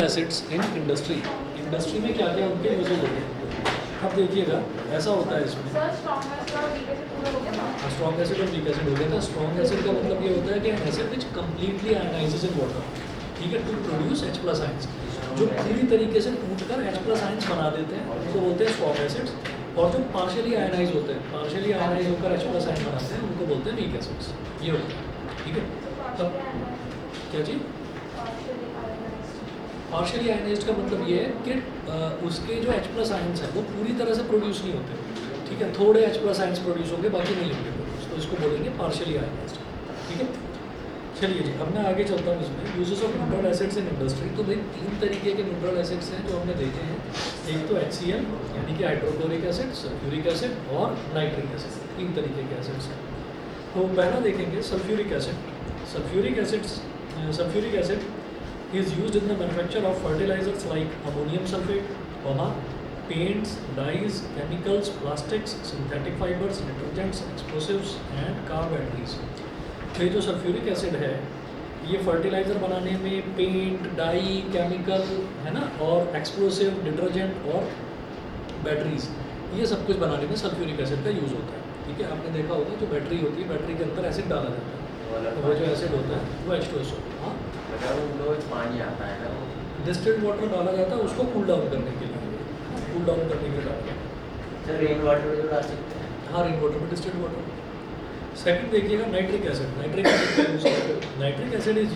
Acids in industry. Industry में क्या क्या उनके यूजेज होते हैं। अब देखिएगा ऐसा होता है इसमें स्ट्रॉन्ग एसिड और वीक एसिड हो गया था। स्ट्रॉन्ग एसिड का मतलब ये होता है कि acid which completely ionises in water, ठीक है, to produce H plus ions, जो पूरी तरीके से टूट कर H प्लस आयंस बना देते हैं उनको बोलते हैं स्ट्रॉन्ग एसिड्स। और जो पार्शियली आयनाइज होते हैं, पार्शियली आयनाइज होकर H प्लस आयन बनाते हैं उनको बोलते हैं वीक एसिड्स। ये होता है, ठीक है। तब क्या चीज़ पार्शियली आयनाइज्ड का मतलब ये है कि उसके जो H प्लस आयंस हैं वो पूरी तरह से प्रोड्यूस नहीं होते, ठीक है, थोड़े H प्लस आयंस प्रोड्यूस होंगे, बाकी नहीं होंगे प्रोड्यूस, तो इसको बोलेंगे पार्शियली आयनाइज्ड, ठीक है। चलिए जी, अब मैं आगे चलता हूँ इसमें uses of neutral acids in industry. तो भाई 3 तरीके के न्यूट्रल एसिड्स हैं जो हमने देखे हैं। एक तो HCl यानी कि हाइड्रोक्लोरिक एसिड, सल्फ्यूरिक एसिड और नाइट्रिक एसिड, 3 तरीके के एसिड्स हैं। तो पहला देखेंगे sulphuric acid. Sulphuric acid is used in the manufacture of fertilizers like ammonium sulfate, paints, dyes, chemicals, plastics, synthetic fibers, detergents, explosives and car batteries। तो ये जो सल्फ्यूरिक एसिड है ये फर्टिलाइज़र बनाने में, पेंट, डाई, केमिकल है ना, और एक्सप्लोसिव, डिटर्जेंट और बैटरीज, ये सब कुछ बनाने में सल्फ्यूरिक एसिड का यूज़ होता है, ठीक है। आपने देखा होगा जो बैटरी होती है, बैटरी के अंदर एसिड डाला जाता है, तो वो जो एसिड होता है वो H2SO, हाँ, पानी आता है ना, डिस्टिल्ड वाटर डाला जाता है उसको कूल डाउन करने के लिए, कूल डाउन करने के लिए डालते हैं। सर रेन वाटर जो डाल सकते हैं, हाँ, रेन वाटर में डिस्टिल्ड वाटर। सेकंड देखिएगा nitric acid. Nitric acid is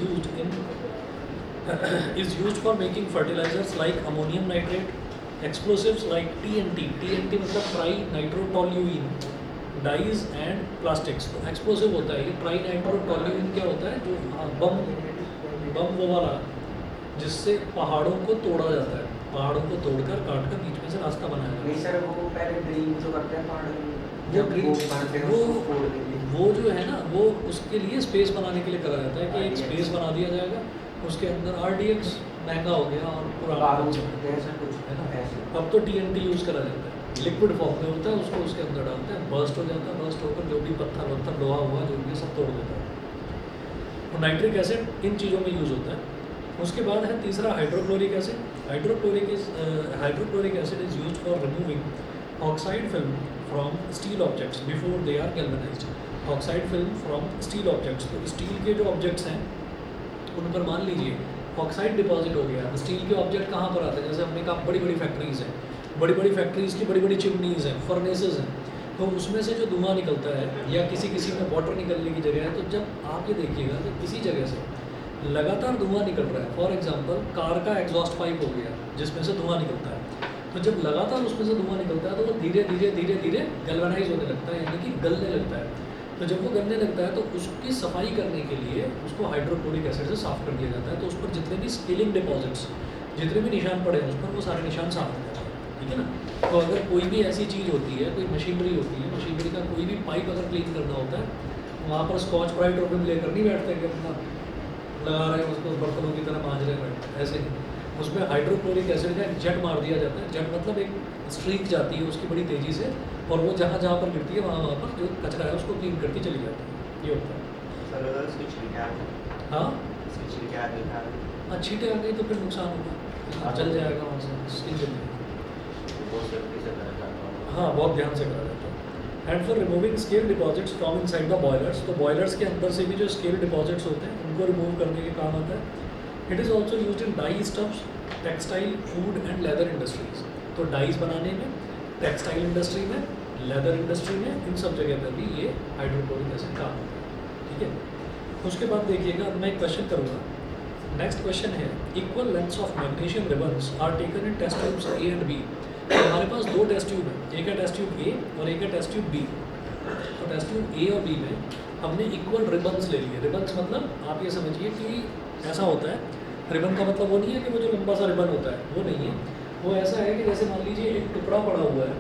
used for making fertilisers like ammonium nitrate, explosives like TNT मतलब trinitrotoluene, dyes and plastics. तो एक्सप्लोसिव होता है ये, ट्राई नाइट्रोटोल्यूइन क्या होता है, जो बम वो वाला जिससे पहाड़ों को तोड़ा जाता है, पहाड़ों को तोड़कर काट कर बीच में से रास्ता बनाया जाता है। नहीं सर, वो पहले ड्रिल जो करते हैं पहाड़ में, वो जो है ना, वो उसके लिए स्पेस बनाने के लिए करा जाता है कि एक स्पेस बना दिया जाएगा, उसके अंदर RDX महंगा हो गया और पुराना है ना, अब तो TNT यूज़ करा जाता है, लिक्विड फॉर्म में होता है, उसको उसके अंदर डालते हैं, बर्स्ट हो जाता है, बर्स्ट होकर जो भी पत्थर लोहा हुआ जो भी सब तोड़ देता है। तो नाइट्रिक एसिड इन चीज़ों में यूज़ होता है। उसके बाद है तीसरा hydrochloric acid. Hydrochloric acid is used for removing oxide film from steel objects before they are galvanised. Oxide film from steel objects, तो स्टील के जो ऑब्जेक्ट्स हैं उन पर मान लीजिए ऑक्साइड डिपॉजिट हो गया। स्टील के ऑब्जेक्ट कहाँ पर आते हैं, जैसे हमने कहा बड़ी बड़ी फैक्ट्रीज़ हैं, बड़ी बड़ी फैक्ट्रीज़ की बड़ी बड़ी चिमनीज़ हैं, फर्नेसेस हैं, तो उसमें से जो धुआं निकलता है या किसी में वाटर निकलने की जगह है, तो जब आप ये देखिएगा कि किसी जगह से लगातार धुआं निकल रहा है, फॉर एग्जांपल कार का एग्जॉस्ट पाइप हो गया जिसमें से धुआं निकलता है, तो जब लगातार उसमें से धुआं निकलता है तो वो धीरे धीरे गैल्वेनाइज होने लगता है, यानी कि गलने लगता है। तो जब वो गलने लगता है तो उसकी सफाई करने के लिए उसको हाइड्रोक्लोरिक एसिड से साफ़ कर दिया जाता है, तो उस पर जितने भी स्केलिंग डिपॉजिट्स, जितने भी निशान पड़े हैं उस पर वो सारे निशान साफ हो जाते हैं, ठीक है ना। तो अगर कोई भी ऐसी चीज़ होती है, कोई मशीनरी होती है, मशीनरी का कोई भी पाइप अगर क्लीन करना होता है, वहाँ पर स्कॉच ब्राइट और विम लेकर नहीं बैठते कि अपना लगा रहे हैं उसको बर्तनों की तरह मांज रहे हैं, ऐसे नहीं। उसमें हाइड्रोक्लोरिक एसिड का एक जेट मार दिया जाता है। जेट मतलब एक स्ट्रीक जाती है उसकी बड़ी तेज़ी से, और वो जहाँ जहाँ पर गिरती है वहाँ पर जो कचरा है उसको क्लीन करती चली जाती है, ये होता है। हाँ, छींटे आ गई तो फिर नुकसान होगा, जल जाएगा वहाँ से, स्किन जल जाएगी। हाँ, बहुत ध्यान से करा जाता है। And for removing scale deposits from inside the boilers, तो बॉयलर्स के अंदर से भी जो स्केल डिपॉजिट्स होते हैं उनको रिमूव करने के काम आता है। It is also use in dye stuffs, textile, food and leather industries. तो डाइज बनाने में, टेक्सटाइल इंडस्ट्री में, लेदर इंडस्ट्री में, इन सब जगह पर भी ये हाइड्रोक्लोरिक एसिड काम होता है, ठीक है। उसके बाद देखिएगा, अब मैं एक क्वेश्चन करूँगा। नेक्स्ट क्वेश्चन है, equal lengths of magnesium ribbons are taken in test tubes A and B। तो हमारे पास 2 टेस्ट ट्यूब हैं, एक है टेस्ट ट्यूब A और एक है टेस्ट ट्यूब B। तो टेस्ट ट्यूब A और B में हमने इक्वल रिबन्स ले लिए। रिबन्स मतलब आप ये समझिए कि ऐसा होता है, रिबन का मतलब वो नहीं है कि वो जो लंबा सा रिबन होता है, वो नहीं है। वो ऐसा है कि जैसे मान लीजिए एक टुकड़ा पड़ा हुआ है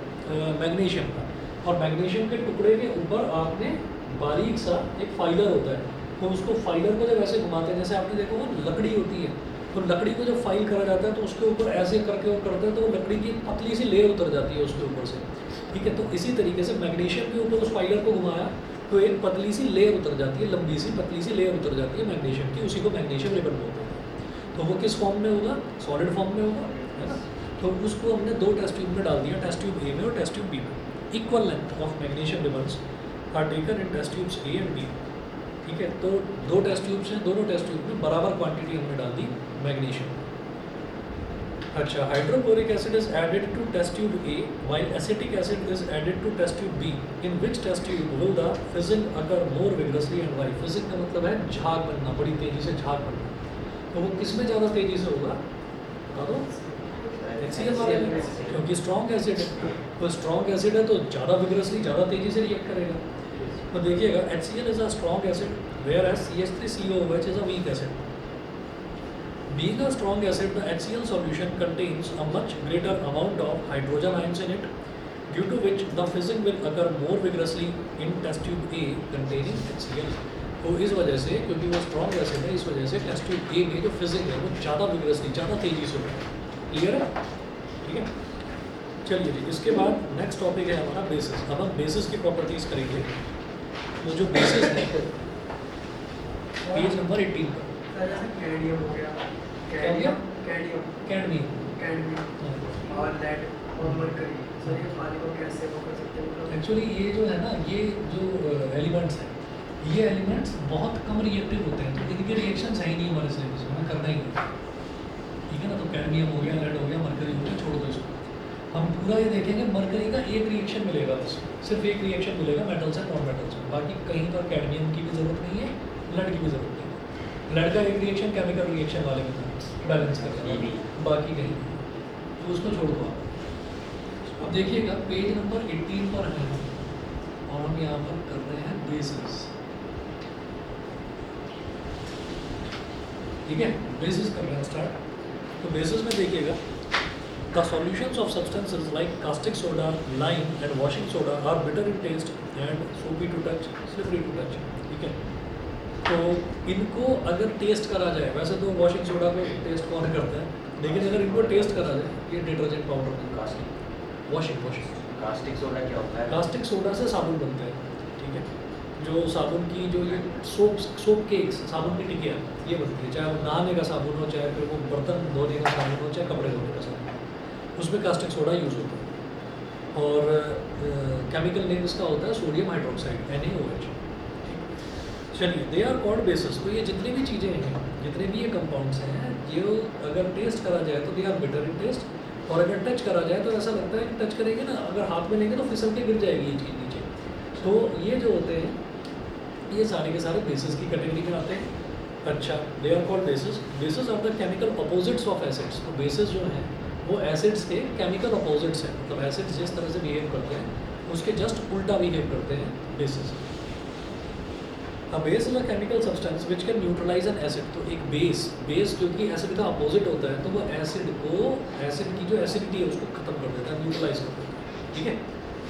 मैग्नीशियम का, और मैग्नीशियम के टुकड़े के ऊपर आपने बारीक सा एक फाइलर होता है, तो उसको फाइलर को जब ऐसे घुमाते हैं, जैसे आपने देखो वो लकड़ी होती है, तो लकड़ी को जब फाइल करा जाता है तो उसके ऊपर ऐसे करके वो करते हैं तो वो लकड़ी की पतली सी लेयर उतर जाती है उसके ऊपर से, ठीक है। तो इसी तरीके से मैग्नीशियम के ऊपर उस फाइलर को घुमाया तो एक पतली सी लेयर उतर जाती है, लंबी सी पतली सी लेयर उतर जाती है मैग्नीशियम की, उसी को मैग्नीशियम रिबन बोलते हैं। तो वो किस फॉर्म में होगा, सॉलिड फॉर्म में होगा, है ना। तो उसको हमने दो टेस्ट ट्यूब में डाल दिया, टेस्ट ट्यूब ए में और टेस्ट ट्यूब बी में। Equal length of magnesium ribbons are taken in test tubes A and B. ठीक है, तो दो टेस्ट ट्यूब्स हैं, दोनों टेस्ट ट्यूब में बराबर क्वांटिटी हमने डाल दी मैग्नीशियम। अच्छा, hydrochloric acid is added to test tube A while acetic acid is added to test tube B, in which test tube will the fizzing occur more vigorously and why. Fizzing का मतलब है झाग बनना, बड़ी तेजी से झाग बनना। तो वो किस में ज़्यादा तेजी से होगा, बता दो। HCl वाले में, क्योंकि स्ट्रॉन्ग एसिड है, तो स्ट्रॉन्ग एसिड है तो ज़्यादा विग्रसली, ज़्यादा तेजी से रिएक्ट करेगा। तो देखिएगा HCl is a strong acid whereas CH3COOH is a weak acid. Being a strong acid, the HCl solution contains a much greater amount of hydrogen ions in it, due to which the fizzing will occur more vigorously in test tube A containing HCl. तो इस वजह से, क्योंकि वो strong acid है, इस वजह से टेस्ट ट्यूब ए में जो फिजिंग है वो ज़्यादा विग्रसली, ज़्यादा तेज़ी से होगा। क्लियर है, ठीक है। चलिए जी, इसके बाद नेक्स्ट टॉपिक है हमारा बेसिस। अब हम बेसिस की प्रॉपर्टीज़ करेंगे। तो जो बेसिस है पेज नंबर 18 पर, कैडमियम हो गया, कैडमियम, कैडमियम कैडमियम, कैडमियम और लेड और मरकरी। सर ये पानी को कैसे वो कर सकते हैं, मतलब एक्चुअली ये जो है ना, ये जो एलिमेंट्स हैं, ये एलिमेंट्स बहुत कम रिएक्टिव होते हैं, तो इनके रिएक्शंस है ही नहीं हमारे सिलेबस में, करना ही नहीं। ठीक है ना, तो कैडमियम हो गया, लेड हो गया, मरकरी हो गया, छोड़ दो इसको। हम पूरा ये देखेंगे, मरकरी का एक रिएक्शन मिलेगा, बस सिर्फ एक रिएक्शन मिलेगा मेटल्स एंड नॉन मेटल्स में। बाकी कहीं पर कैडमियम की भी ज़रूरत नहीं है, लेड की भी ज़रूरत नहीं है। लेड का एक रिएक्शन केमिकल रिएक्शन वाले में बैलेंस करना, बाकी कहीं नहीं। तो उसको छोड़ दो आप। अब देखिएगा पेज नंबर 18 पर है और हम यहाँ पर कर रहे हैं बेसिस। ठीक है, बेसिस कर रहे हैं स्टार्ट। तो बेसिस में देखिएगा, the solutions of substances like caustic soda, lime and washing soda are bitter in taste and soapy to touch, slippery to touch. ठीक है, तो इनको अगर टेस्ट करा जाए, वैसे तो वॉशिंग सोडा को टेस्ट कौन करता है, लेकिन अगर इनको टेस्ट करा जाए, ये डिटर्जेंट पाउडर में वॉशिंग कास्टिक सोडा क्या होता है? कास्टिक सोडा से साबुन बनते हैं। ठीक है, जो साबुन की जो ये सोप केक्स, साबुन की टिकिया, ये बनती है, चाहे वो नहाने का साबुन हो, चाहे फिर वो बर्तन धोने का साबुन हो, चाहे कपड़े धोने का साबुन, उसमें कास्टिक सोडा यूज़ होता है। और केमिकल नेम इसका होता है सोडियम हाइड्रोक्साइड, NaOH। चलिए, दे आर कॉल्ड बेसिस। तो ये जितनी भी चीज़ें हैं, जितने भी ये कंपाउंड्स हैं, ये अगर टेस्ट करा जाए तो they are bitter in taste, और अगर टच करा जाए तो ऐसा लगता है कि टच करेंगे ना, अगर हाथ में लेंगे तो फिसल के गिर जाएगी ये चीज़ नीचे। तो ये जो होते हैं, ये सारे के सारे बेसिस की कैटेगरी में आते हैं। अच्छा, they are called bases. Bases are the chemical opposites of acids. तो बेसिस जो हैं वो एसिड्स के केमिकल अपोजिट्स हैं, मतलब एसिड्स जिस तरह से बिहेव करते हैं उसके जस्ट उल्टा बिहेव करते हैं basis. A base is a chemical substance which can neutralize an acid। तो एक बेस जो कि एसिड का अपोजिट होता है, तो वो एसिड को, एसिड की जो एसिडिटी है उसको खत्म कर देता है, न्यूट्रलाइज कर देता है। ठीक है,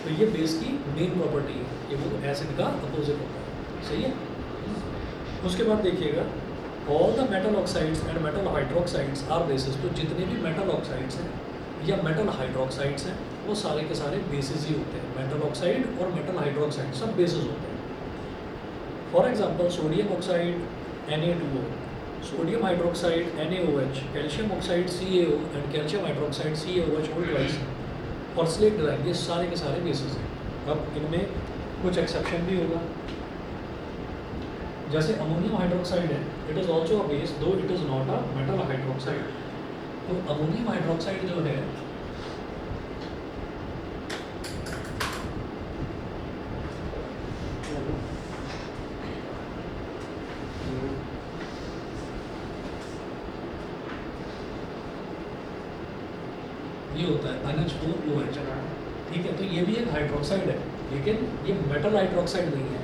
तो ये बेस की मेन प्रॉपर्टी है कि वो एसिड का अपोजिट होता है। सही है। उसके बाद देखिएगा, all the metal oxides and metal hydroxides are bases. तो जितने भी मेटल ऑक्साइड्स हैं या मेटल हाइड्रोक्साइड्स हैं वो सारे के सारे बेसिस ही होते हैं। मेटल ऑक्साइड और मेटल हाइड्रोक्साइड सब बेसिस होते हैं। For example, sodium oxide Na2O, sodium hydroxide NaOH, calcium oxide CaO and calcium hydroxide CaOH whole twice, और स्लेट ड्राइव, ये सारे के सारे बेसिस हैं। अब इनमें कुछ एक्सेप्शन भी होगा, जैसे अमोनियम हाइड्रोक्साइड है, it is also a base though it is not a metal hydroxide. तो अमोनियम हाइड्रोक्साइड जो है ये होता है NH4OH। ठीक है, तो ये भी एक हाइड्रोक्साइड है, लेकिन ये मेटल हाइड्रोक्साइड नहीं है,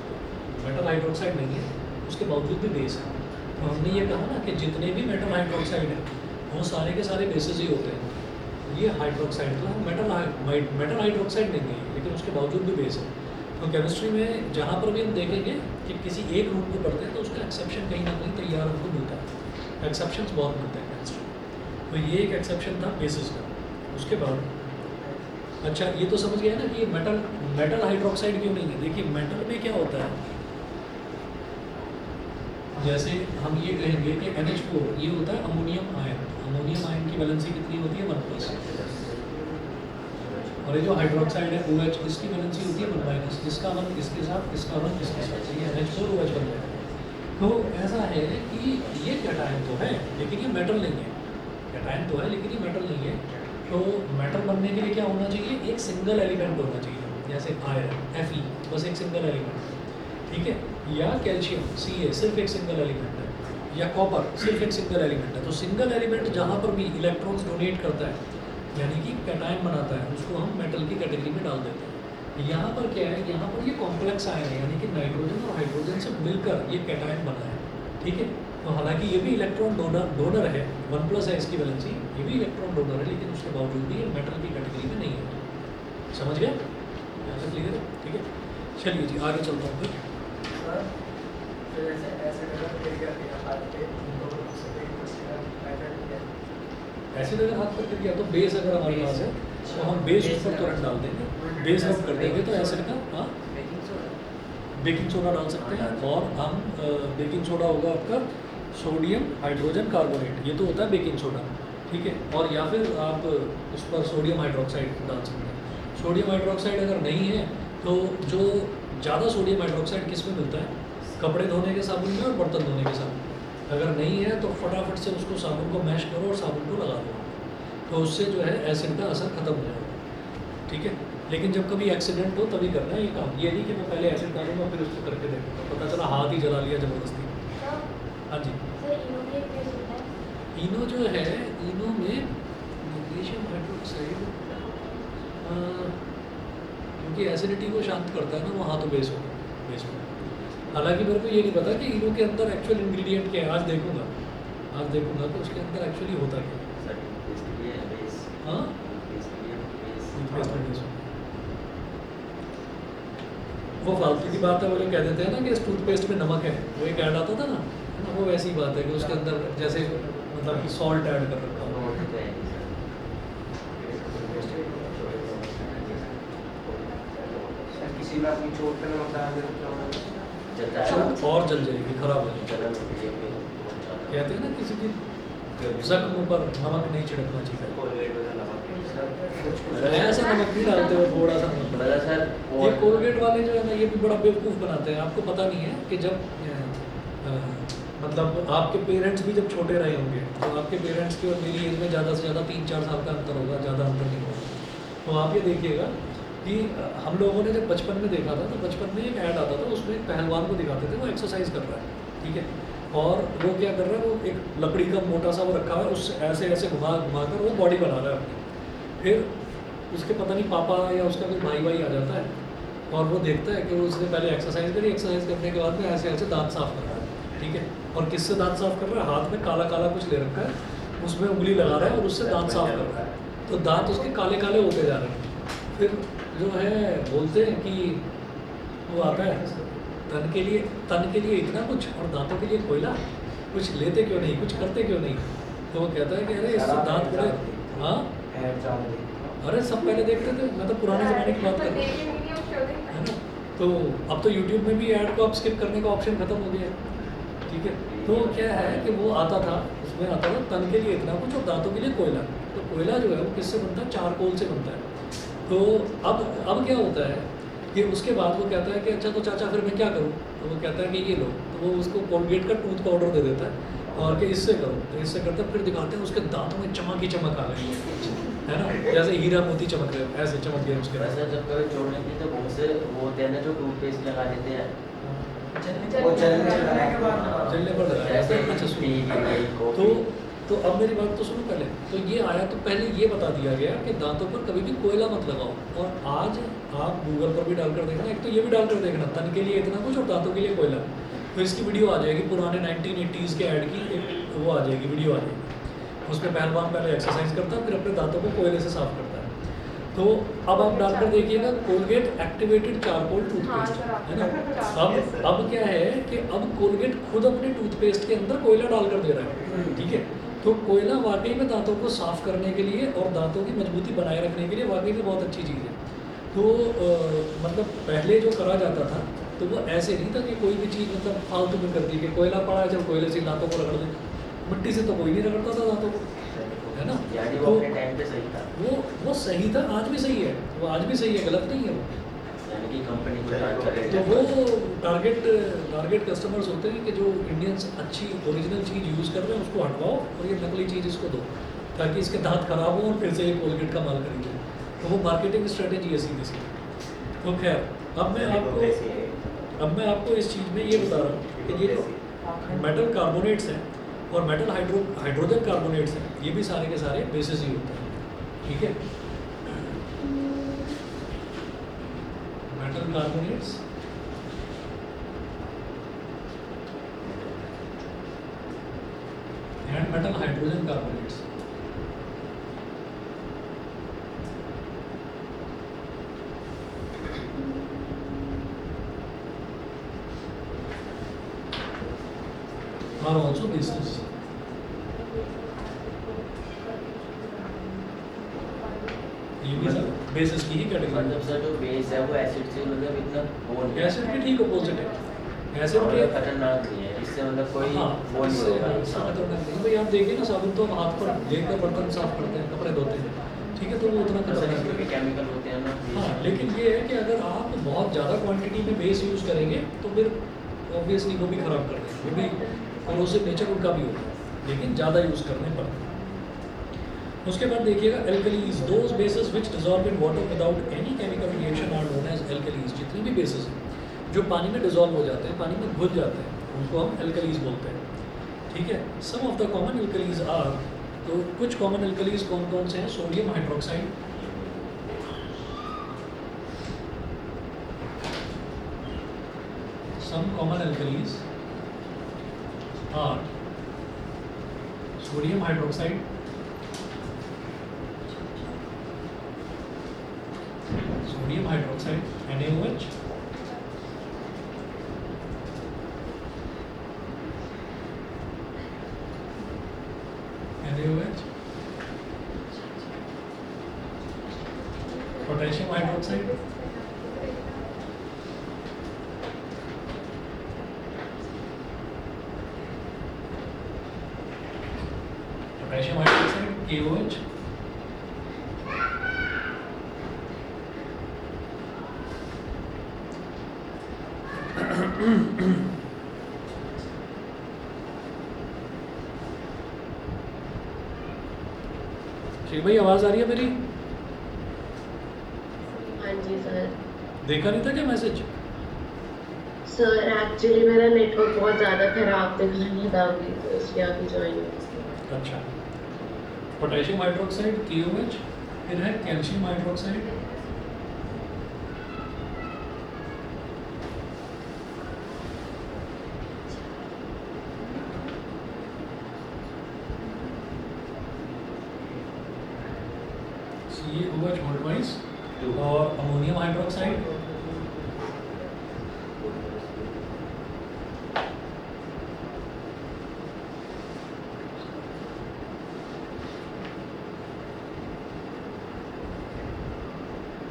मेटल हाइड्रोक्साइड नहीं है, उसके बावजूद भी बेस है। तो हमने ये कहा ना कि जितने भी मेटल हाइड्रोक्साइड हैं वो सारे के सारे बेसिस ही होते हैं। ये हाइड्रोक्साइड तो मेटल हाइड्रोक्साइड नहीं है, लेकिन उसके बावजूद भी बेस है। तो केमिस्ट्री में जहाँ पर भी हम देखेंगे कि किसी एक रूल को पढ़ते हैं तो उसका एक्सेप्शन कहीं ना कहीं तैयार हमको मिलता है। एक्सेप्शंस बहुत मिलते हैं केमिस्ट्री। तो ये एक एक्सेप्शन था बेसिस का। उसके बाद, अच्छा, ये तो समझ गया ना कि ये मेटल हाइड्रोक्साइड क्यों नहीं है। देखिए, मेटल में क्या होता है, जैसे हम ये कहेंगे कि NH4 ये होता है अमोनियम आयन। अमोनियम आयन की वैलेंसी कितनी होती है 1+। और ये जो हाइड्रोक्साइड है OH, इसकी वैलेंसी होती है 1-। इसका 1 इसके साथ, इसका 1 इसके साथ, ये NH4 OH बन जाएगा। तो ऐसा है कि ये कैटायन तो है लेकिन ये मेटल नहीं है। कैटायन तो है लेकिन ये मेटल नहीं है। तो मेटल बनने के लिए क्या होना चाहिए, एक सिंगल एलिमेंट होना चाहिए, जैसे आयरन Fe, बस एक सिंगल एलिमेंट, ठीक है। या कैल्शियम Ca, सिर्फ एक सिंगल एलिमेंट है। या कॉपर, सिर्फ एक सिंगल एलिमेंट है। तो सिंगल एलिमेंट जहाँ पर भी इलेक्ट्रॉन्स डोनेट करता है, यानी कि कैटायन बनाता है, उसको हम मेटल की कैटेगरी में डाल देते हैं। यहाँ पर क्या है, यहाँ पर ये कॉम्प्लेक्स आयन है, यानी कि नाइट्रोजन और हाइड्रोजन से मिलकर ये कैटायन बना है, ठीक है। तो हालांकि ये भी इलेक्ट्रॉन डोनर है, 1+ है इसकी वैलेंसी, ये भी इलेक्ट्रॉन डोनर है, लेकिन उसके बावजूद भी ये मेटल की कैटेगरी में नहीं है। समझ गए? यहाँ तक क्लियर है? ठीक है, चलिए जी आगे चलता हूँ फिर। सर तो जैसे ऐसे अगर गिर गया फिर हाथ पे तो उससे कोई मैटर नहीं है। एसिड अगर हाथ पर गिर गया तो बेस अगर हमारे पास है तो हम बेस पर तुरंत डाल देंगे, बेस रब कर देंगे तो एसिड का, हाँ बेकिंग सोडा डाल सकते हैं। और हम बेकिंग सोडा होगा आपका सोडियम हाइड्रोजन कार्बोनेट, ये तो होता है बेकिंग सोडा, ठीक है। और या फिर आप उस पर सोडियम हाइड्रोक्साइड डाल सकते हैं। सोडियम हाइड्रोक्साइड अगर नहीं है तो जो ज़्यादा सोडियम हाइड्रोक्साइड किस में मिलता है, कपड़े धोने के साबुन में और बर्तन धोने के साबुन में। अगर नहीं है तो फटाफट से उसको साबुन को मैश करो और साबुन को लगा दो, तो उससे जो है एसिड का असर खत्म हो जाएगा, ठीक है। लेकिन जब कभी एक्सीडेंट हो तभी करना है ये काम, ये नहीं कि मैं पहले एसिड डालूंगा फिर उसको करके देखूँगा, पता चला हाथ ही जला लिया ज़बरदस्ती। हाँ जी, इनो जो है, इनो में मैग्नीशियम हाइड्रोक्साइड क्योंकि एसिडिटी को शांत करता है ना, वो हाँ तो बेस होगा, बेस में। हालांकि मेरे को ये नहीं पता कि इनो के अंदर एक्चुअल इंग्रेडिएंट क्या है, आज देखूंगा तो उसके अंदर एक्चुअली होता क्या है। हाँ टूथपेस्ट में बेस होगा। वो फालतू की बात है, वो लोग कह देते हैं ना कि इस टूथपेस्ट में नमक है, वो एक ऐड आता था ना, है ना, वो वैसी बात है कि उसके अंदर जैसे मतलब कि सॉल्ट ऐड कर रखा हो। किसी में अपनी चोट पे नमक डाल दे तो क्या होगा? जलता है चोट और जल जाएगी, खराब हो जाएगी। जलन होती है फिर। कहते हैं ना किसी की जख्म पर नमक नहीं छिड़कना चाहिए। कोलगेट वगैरह नमक ऐसा नमक नहीं डालते हो, थोड़ा सा नमक बड़ा सर ये कोलगेट वाले जो है ना, ये भी बड़ा बेवकूफ़ बनाते हैं। आपको पता नहीं है कि जब मतलब आपके पेरेंट्स भी जब छोटे रहे होंगे, तो आपके पेरेंट्स की और मेरी एज में ज़्यादा से ज़्यादा 3-4 साल का अंतर होगा, ज़्यादा अंतर नहीं होगा। तो आप ये देखिएगा कि हम लोगों ने जब बचपन में देखा था, तो बचपन में एक ऐड आता था, उसमें एक पहलवान को दिखाते थे, वो एक्सरसाइज कर रहा है, ठीक है। और वो क्या कर रहा है, वो एक लकड़ी का मोटा सा वो रखा हुआ है, उससे ऐसे ऐसे घुमा कर वो बॉडी बना रहा है अपनी। फिर उसके पता नहीं पापा या उसका कोई भाई आ जाता है और वो देखता है कि वो उसने पहले एक्सरसाइज करी, एक्सरसाइज करने के बाद में ऐसे ऐसे दांत साफ कर रहा है, ठीक है। और किससे दांत साफ कर रहा है, हाथ में काला काला कुछ ले रखा है, उसमें उंगली लगा रहा है और उससे दांत साफ कर रहा है, तो दांत उसके काले काले होते जा रहे हैं। फिर जो है बोलते हैं कि वो आता है, तन के लिए इतना कुछ और दांतों के लिए कोयला, कुछ लेते क्यों नहीं, कुछ करते क्यों नहीं। तो वो कहता है कि अरे इससे दांत बड़े, हाँ अरे सब पहले देखते थे, मैं तो पुराने ज़माने की बात कर रहा हूँ, है ना। तो अब तो यूट्यूब में भी ऐड को आप स्किप करने का ऑप्शन खत्म हो गया है, ठीक है। तो क्या है कि वो आता था, उसमें आता था तन के लिए इतना कुछ और दांतों के लिए कोयला। तो कोयला जो है वो किससे बनता है, चारकोल से बनता है। तो अब क्या होता है कि उसके बाद वो कहता है कि अच्छा तो चाचा फिर मैं क्या करूँ, तो वो कहता है कि ये लो, तो वो उसको कोलगेट का टूथ पाउडर दे देता है और कि इससे करो, तो इससे करते हैं। फिर दिखाते हैं उसके दांतों में चमक ही चमक आ गई है ना, जैसे हीरा मोती चमक रहे, ऐसे चमक गए उसके वैसे जब कभी चोट लगती है तो बहुत से वो होते हैं ना जो टूथपेस्ट लगा देते हैं, वो जलने के बाद जलने पर लगा। जैसे अच्छा टी, सुनो, कॉफी। तो अब मेरी बात तो सुनो पहले। तो ये आया तो पहले ये बता दिया गया कि दांतों पर कभी भी कोयला मत लगाओ। और आज आप गूगल पर भी डालकर देखना, एक तो ये भी डालकर देखना तन के लिए इतना कुछ और दांतों के लिए कोयला, तो इसकी वीडियो आ जाएगी, पुराने 1980s के ऐड की एक वो आ जाएगी, वीडियो आ जाएगी। उसमें पहलवान पहले एक्सरसाइज करता है, फिर अपने दांतों को कोयले से साफ करता है। तो अब आप डालकर देखिएगा कोलगेट एक्टिवेटेड चारकोल टूथपेस्ट, है ना। अब क्या है कि अब कोलगेट खुद अपने टूथपेस्ट के अंदर कोयला डालकर दे रहा है, ठीक है। तो कोयला वाकई में दांतों को साफ करने के लिए और दांतों की मजबूती बनाए रखने के लिए वाकई में बहुत अच्छी चीज़ है। तो मतलब पहले जो करा जाता था तो वो ऐसे नहीं था कि कोई भी चीज़ मतलब फालतू में कर दी कि कोयला पड़ा है चल कोयले से दांतों को रगड़ दें, मिट्टी से तो कोई नहीं रगड़ता था दांतों को, है ना। यानी वो तो अपने टाइम पे सही था। वो सही था, आज भी सही है, वो आज भी सही है, गलत नहीं है वो। यानी कि कंपनी को टारगेट तो वो टारगेट कस्टमर्स होते हैं कि जो इंडियंस अच्छी ओरिजिनल चीज़ यूज़ कर रहे हैं उसको हटवाओ और ये नकली चीज़ इसको दो, ताकि इसके दांत खराब हो और फिर से ये कोलगेट का माल खरीदे। तो वो मार्केटिंग स्ट्रेटेजी है सीधी सी। तो खैर अब मैं आपको इस चीज़ में ये बता रहा हूँ कि ये जो मेटल कार्बोनेट्स हैं और मेटल हाइड्रोजन कार्बोनेट्स हैं, ये भी सारे के सारे बेसिस ही होते हैं, ठीक है। Metal carbonates and metal hydrogen carbonates. are also bases. ये भी सब बेसिस की ही कैटेगरी। मतलब सर जो बेस है वो एसिड से मतलब इतना वो नहीं है। एसिड के ठीक अपोजिट है। एसिड के खतरनाक नहीं है, इससे मतलब कोई हाँ, वो नहीं इससे होगा। खतरनाक नहीं। भाई आप देखिए ना, साबुन तो हम हाथ पर लेकर बर्तन साफ करते हैं, कपड़े धोते हैं, ठीक है, तो वो उतना सर खतरनाक इसमें भी नहीं है। केमिकल होते हैं ना। हाँ, लेकिन ये है कि अगर आप बहुत ज़्यादा क्वांटिटी में बेस यूज़ करेंगे तो फिर ऑब्वियसली वो भी ख़राब कर देंगे, वो भी कोरोसिव नेचर उनका भी होगा, लेकिन ज़्यादा यूज़ करने पर। उसके बाद देखिएगा alkalis, those bases which dissolve in water without any chemical reaction are known as alkalis. जितनी भी बेसिस हैं जो पानी में डिजॉल्व हो जाते हैं, पानी में घुल जाते हैं, उनको हम एल्कलीज बोलते हैं, ठीक है। Some of the common alkalis are, तो कुछ कॉमन एल्कलीज कौन कौन से हैं? Sodium hydroxide, some common alkalis are sodium hydroxide, NaOH, potassium hydroxide, KOH, ठीक भाई, आवाज़ आ रही है मेरी? हाँ जी सर। देखा नहीं था क्या मैसेज? सर एक्चुअली मेरा नेटवर्क बहुत ज़्यादा खराब दिखाना था अभी, तो इसलिए अभी ज्वाइन हुआ। अच्छा, पोटेशियम हाइड्रोक्साइड KOH, फिर है calcium hydroxide, CaOH whole twice, और ammonium hydroxide,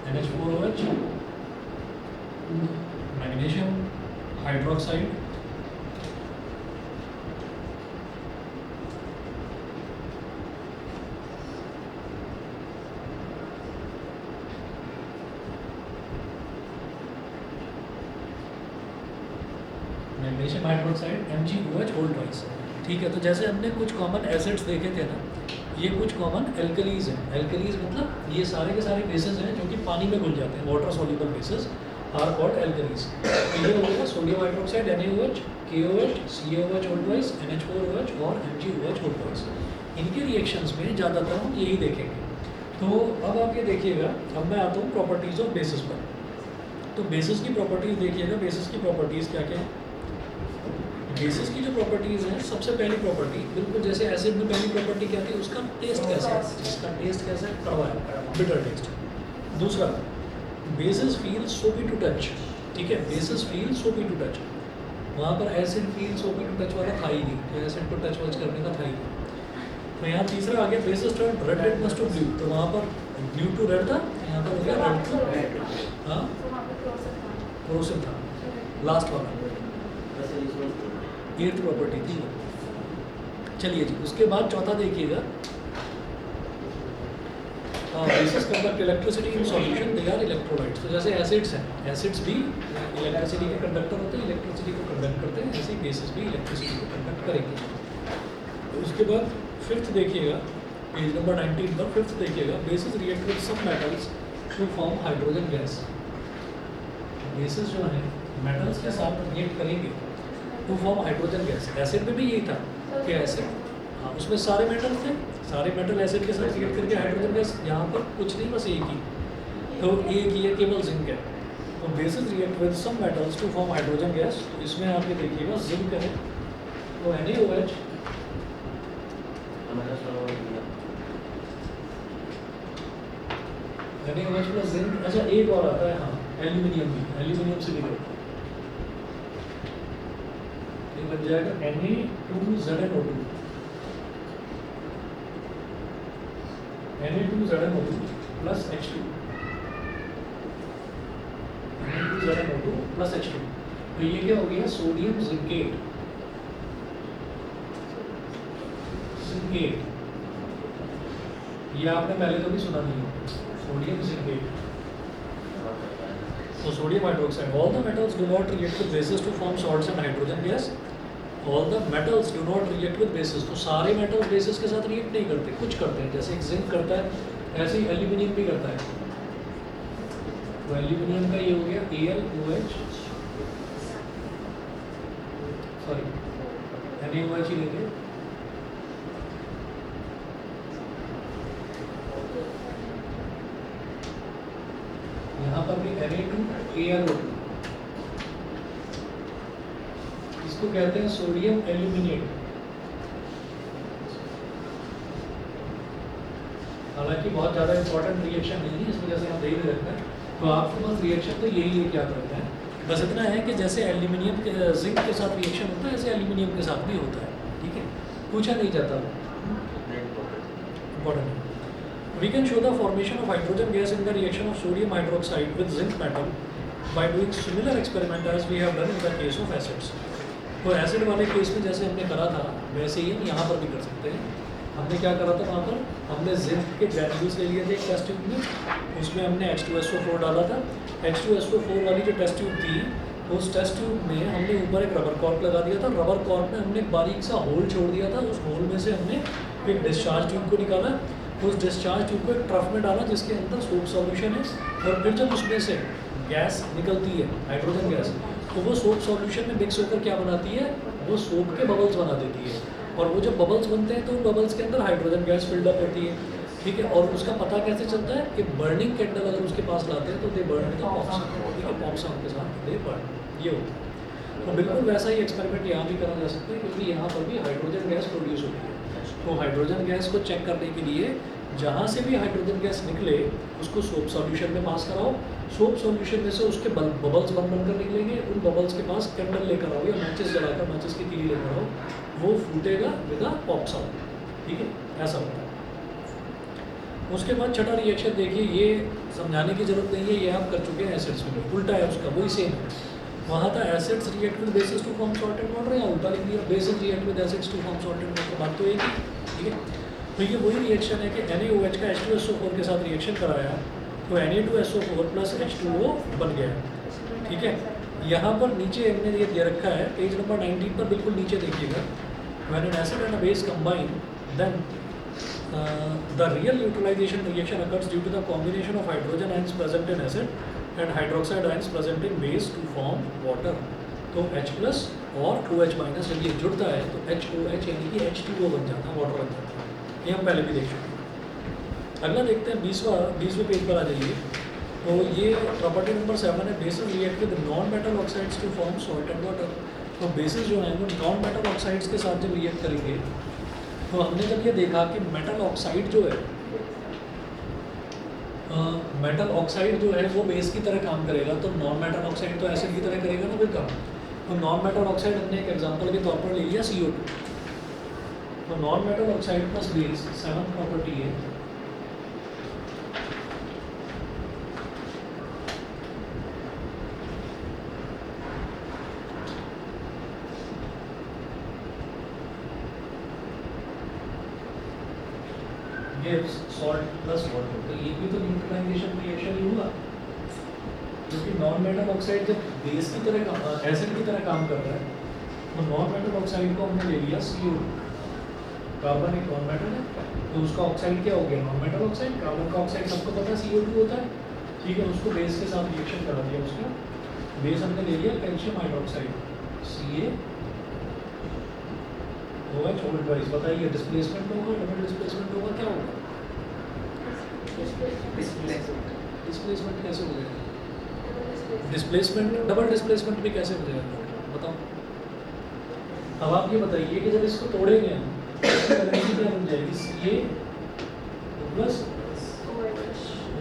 NH4OH, magnesium hydroxide, magnesium hydroxide MgOH whole twice, ठीक है। तो जैसे हमने कुछ कॉमन एसिड्स देखे थे ना, ये कुछ कॉमन एल्कलीज हैं। एल्कलीज मतलब ये सारे के सारे बेसिस हैं जो कि पानी में घुल जाते हैं, water soluble bases are called alkalis. तो ये हो गया sodium hydroxide NaOH, KOH, CaOH whole twice, NH4OH और MgOH होल्ड वाइज। इनके रिएक्शंस में ज़्यादातर हम यही देखेंगे। तो अब आप ये देखिएगा, अब मैं आता हूँ प्रॉपर्टीज़ ऑफ बेसिस पर। तो बेसिस की प्रॉपर्टीज़ देखिएगा, बेसिस की प्रॉपर्टीज़ क्या क्या है। बेसिस की जो प्रॉपर्टीज़ हैं, सबसे पहली प्रॉपर्टी बिल्कुल जैसे एसिड में पहली प्रॉपर्टी क्या थी, उसका टेस्ट कैसा है, जिसका टेस्ट कैसा है, कड़वा है, बिटर टेस्ट। दूसरा, बेसिस फील सोपी टू टच, ठीक है, बेसिस फील सोपी टू टच। वहाँ पर एसिड फील सोपी टू टच वाला था ही नहीं, तो एसिड को टच वच करने का था ही नहीं। तो यहाँ तीसरा आ गया, bases turn red litmus to blue, तो वहाँ पर ब्लू टू रेड था, यहाँ पर हो गया रेड टू, हाँ, क्रोसिव था। लास्ट वाला वैसे इसमें एर्थ प्रॉपर्टी थी। चलिए जी, उसके बाद चौथा देखिएगा, bases conduct electricity in solution they are electrolytes. तो जैसे एसिड्स हैं, एसिड्स भी इलेक्ट्रिसिटी के कंडक्टर होते हैं, इलेक्ट्रिसिटी को कंडक्ट करते हैं, ऐसे ही बेसिस भी इलेक्ट्रिसिटी को कंडक्ट करेंगे। तो उसके बाद फिफ्थ देखिएगा, पेज नंबर 19 पर फिफ्थ देखिएगा, bases react with some metals to form hydrogen gas. Bases जो है मेटल्स के साथ रिएक्ट करेंगे to form hydrogen gas. Acid में भी यही था कि एसिड, हाँ, उसमें सारे मेटल्स थे, सारे मेटल एसिड के साथ रिएक्ट करके हाइड्रोजन गैस। यहाँ पर कुछ नहीं, बस एक ही, तो एक ही है, केवल जिंक है। तो bases react with some metals to form hydrogen gas. तो इसमें आप ये देखिएगा जिंक है, तो NaOH हमारा सवाल NaOH प्लस जिंक। अच्छा, एक और आता है, हाँ, एल्यूमिनियम भी, एल्यूमिनियम से भी करता है, ये बन जाएगा Na2ZnO2, Na2ZnO2 plus H2, Na2ZnO2 plus H2। तो ये क्या हो गया, सोडियम जिंकेट। जिंकेट ये आपने पहले तो भी सुना नहीं होगा, sodium zincate. So sodium hydroxide, all the metals do not react with bases to form salts and hydrogen gas. All the metals do not react with bases। तो सारे metals bases के साथ रिएक्ट नहीं करते, कुछ करते हैं, जैसे जिंक करता है, ऐसे ही एल्यूमिनियम भी करता है। तो एल्यूमिनियम का ये हो गया AlOH, सॉरी NaOH ही लेंगे, यहाँ पर भी Na2AlO2, इसको कहते हैं सोडियम एल्यूमिनेट। हालांकि बहुत ज़्यादा इंपॉर्टेंट रिएक्शन नहीं है, इस वजह से हम दे ही रखते हैं। तो आपके पास रिएक्शन तो यही है, क्या करते हैं, बस इतना है कि जैसे एल्यूमिनियम के जिंक के साथ रिएक्शन होता है, ऐसे एल्यूमिनियम के साथ भी होता है, ठीक है, पूछा नहीं जाता, important. We can show the formation of hydrogen gas in the reaction of sodium hydroxide with zinc metal by doing similar experiment as we have done in the case of acids। तो acid वाले case में जैसे हमने करा था, वैसे ही हम यहाँ पर भी कर सकते हैं। हमने क्या करा था वहाँ पर, हमने जिंक के ग्रैन्यूल्स ले लिए थे एक टेस्ट ट्यूब में, उसमें हमने H2SO4 डाला था। H2SO4 वाली जो टेस्ट ट्यूब थी, उस टेस्ट ट्यूब में हमने ऊपर एक रबर कॉर्क लगा दिया था। रबर कॉर्क में हमने एक बारीक सा होल छोड़ दिया था, उस होल में से हमने एक डिस्चार्ज ट्यूब को निकाला, उस डिस्चार्ज ट्यूब को एक ट्रफ में डाला जिसके अंदर सोप सॉल्यूशन है, और फिर जब उसमें से गैस निकलती है, हाइड्रोजन गैस, तो वो सोप सॉल्यूशन में मिक्स होकर क्या बनाती है, वो सोप के बबल्स बना देती है। और वो जब बबल्स बनते हैं तो उन बबल्स के अंदर हाइड्रोजन गैस फिल्डअप होती है, ठीक है। और उसका पता कैसे चलता है कि बर्निंग कैंडल अगर उसके पास लाते हैं तो दे बर्न द पॉप साउंड, ठीक है, पॉप साउंड के साथ दे बर्न, ये होता है। तो बिल्कुल वैसा ही एक्सपेरिमेंट यहाँ भी करा जा सकता है, क्योंकि यहाँ पर भी हाइड्रोजन गैस प्रोड्यूस होती है। तो हाइड्रोजन गैस को चेक करने के लिए जहाँ से भी हाइड्रोजन गैस निकले उसको सोप सॉल्यूशन में पास कराओ, सोप सॉल्यूशन में से उसके बबल्स बन कर निकलेंगे, उन बबल्स के पास कैंडल लेकर आओ या मैचेस जलाकर, मैचेस की तीली लेकर आओ, वो फूटेगा विद अ पॉप साउंड, ठीक है, ऐसा होता है। उसके बाद छठा रिएक्शन देखिए, ये समझाने की जरूरत नहीं है, ये आप कर चुके हैं एसिड्स में, उल्टा है उसका, वही सेम है। वहाँ था acids react with bases to form salt and water, या उल्टा लिख दिया bases react with acids to form salt and water, बात तो एक ही, ठीक है। तो ये वही रिएक्शन है कि NaOH का H2SO4 के साथ रिएक्शन कराया तो Na2SO4 प्लस H2O बन गया, ठीक है। यहाँ पर नीचे हमने ये दे रखा है, पेज नंबर 19 पर बिल्कुल नीचे देखिएगा, when an acid and a base combine then the real neutralization reaction occurs due to the combination of hydrogen ions present in acid and hydroxide ions present in base to form water। तो H plus और OH minus जब ये जुड़ता है तो HOH यानी कि H2O बन जाता है, वाटर बन जाता है। ये हम पहले भी देख चुके हैं। अगला देखते हैं 20वें पेज पर आ जाइए। तो ये प्रॉपर्टी नंबर 7 है, bases react with non metal oxides to form salt and water. तो बेसिस जो है वो नॉन मेटल ऑक्साइड्स के साथ जब रिएक्ट करेंगे तो हमने जब ये देखा कि मेटल ऑक्साइड जो है मेटल ऑक्साइड जो है वो बेस की तरह काम करेगा, तो नॉन मेटल ऑक्साइड तो एसिड की तरह करेगा ना फिर काम। तो नॉन मेटल ऑक्साइड हमने एक एग्जांपल के तौर पर ले लिया CO2। तो non metal oxide plus base 7th property है, gives salt plus water, तो ये भी तो न्यूट्रलाइजेशन रिएक्शन ही हुआ, क्योंकि नॉन मेटल ऑक्साइड जब बेस की तरह एसिड की तरह काम कर रहा है, तो नॉन मेटल ऑक्साइड को हमने ले लिया CO, कार्बन एक नॉन मेटल है, तो उसका ऑक्साइड क्या हो गया, नॉन मेटल ऑक्साइड। कार्बन का ऑक्साइड सबको पता है CO2 होता है, ठीक है, उसको बेस के साथ रिएक्शन करा दिया, उसका बेस हमने ले लिया कैल्शियम हाइड्रोक्साइड Ca होगा छोड़ ट्वाइस। बताइए डिस्प्लेसमेंट होगा, डबल डिस्प्लेसमेंट होगा, क्या होगा? डिस्प्लेसमेंट कैसे हो जाएगा? डिस्प्लेसमेंट डबल डिस्प्लेसमेंट भी कैसे हो जाएगा, बताओ। अब आप ये बताइए कि जब इसको तोड़ेंगे हम तो एनर्जी क्या बन जाएगी, Ca प्लस